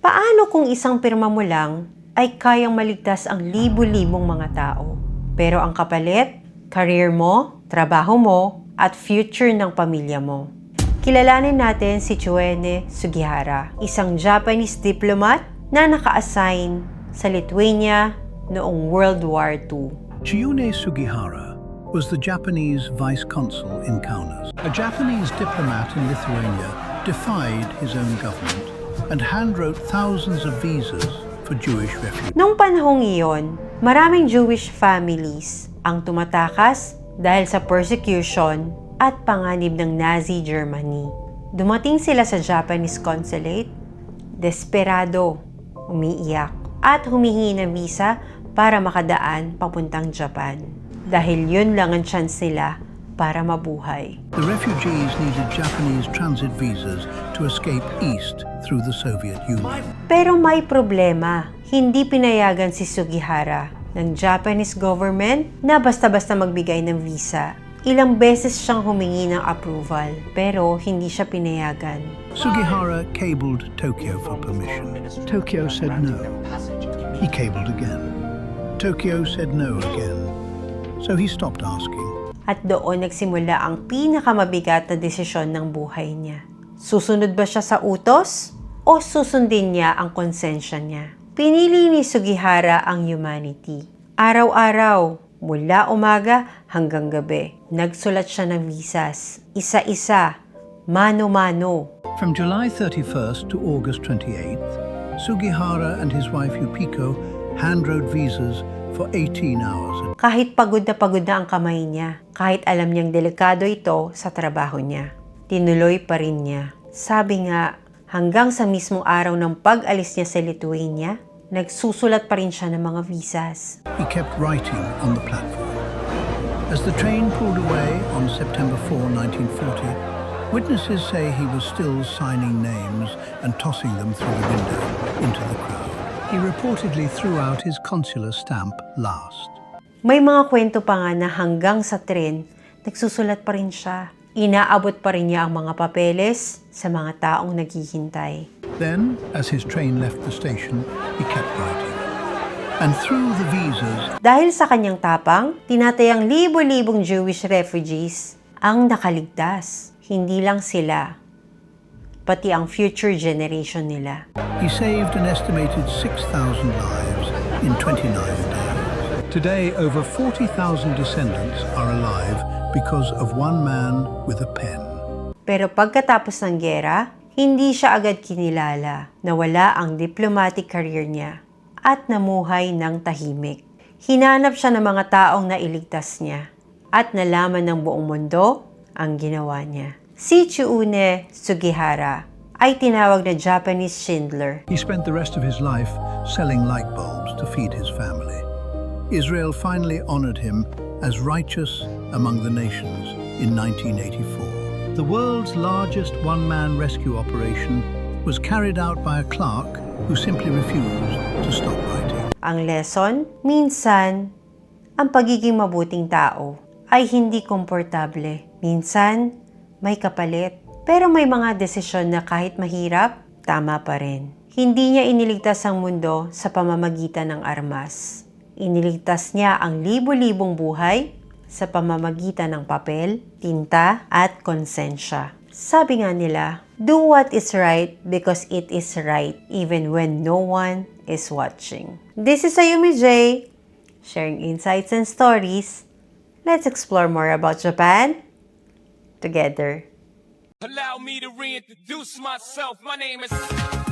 Paano kung isang pirma mo lang ay kayang maligtas ang libu-libong mga tao? Pero ang kapalit, career mo, trabaho mo, at future ng pamilya mo. Kilalanin natin si Chiune Sugihara, isang Japanese diplomat na naka-assign sa Lithuania noong World War II. Chiune Sugihara was the Japanese vice consul in Kaunas. A Japanese diplomat in Lithuania defied his own government and handwrote thousands of visas for Jewish refugees. Noong panahong iyon, maraming Jewish families ang tumatakas dahil sa persecution at panganib ng Nazi Germany. Dumating sila sa Japanese consulate, desperado, umiiyak, at humihingi ng visa para makadaan papuntang Japan. Dahil yun lang ang chance nila para mabuhay. The refugees needed Japanese transit visas to escape east through the Soviet Union. Pero may problema. Hindi pinayagan si Sugihara ng Japanese government na basta-basta magbigay ng visa. Ilang beses siyang humingi ng approval, pero hindi siya pinayagan. Sugihara cabled Tokyo for permission. Tokyo said no. He cabled again. Tokyo said no again. So he stopped asking. At doon nagsimula ang pinakamabigat na desisyon ng buhay niya. Susunod ba siya sa utos o susundin niya ang konsensya niya? Pinili ni Sugihara ang humanity. Araw-araw, mula umaga hanggang gabi, nagsulat siya ng visas. Isa-isa, mano-mano. From July 31st to August 28th, Sugihara and his wife Yukiko handwrote visas for 18 hours. Kahit pagod na ang kamay niya, kahit alam niyang delikado ito sa trabaho niya, tinuloy pa rin niya. Sabi nga, hanggang sa mismong araw ng pag-alis niya sa Lithuania, nagsusulat pa rin siya ng mga visas. He kept writing on the platform. As the train pulled away on September 4, 1940, witnesses say he was still signing names and tossing them through the window into the crowd. He reportedly threw out his consular stamp last. May mga kwento pa nga na hanggang sa tren, nagsusulat pa rin siya. Inaabot pa rin niya ang mga papeles sa mga taong naghihintay. Then, as his train left the station, he kept writing. And through the visas, Dahil sa kanyang tapang, tinatayang libo-libong Jewish refugees ang nakaligtas. Hindi lang sila, pati ang future generation nila. he saved an estimated 6,000 lives in 29 days. Today, over 40,000 descendants are alive because of one man with a pen. Pero pagkatapos ng gera, hindi siya agad kinilala. Nawala ang diplomatic career niya at namuhay ng tahimik. Hinanap siya ng mga taong nailigtas niya at nalaman ng buong mundo ang ginawa niya. Si Chiune Sugihara ay tinawag na Japanese Schindler. He spent the rest of his life selling light bulbs to feed his family. Israel finally honored him as righteous among the nations in 1984. The world's largest one-man rescue operation was carried out by a clerk who simply refused to stop writing. Ang lesson, minsan, ang pagiging mabuting tao ay hindi komportable. Minsan, may kapalit. Pero may mga desisyon na kahit mahirap, tama pa rin. Hindi niya iniligtas ang mundo sa pamamagitan ng armas. Iniligtas niya ang libo-libong buhay sa pamamagitan ng papel, tinta, at konsensya. Sabi nga nila, do what is right because it is right even when no one is watching. This is Ayumi J, sharing insights and stories. Let's explore more about Japan together. Allow me to reintroduce myself. My name is...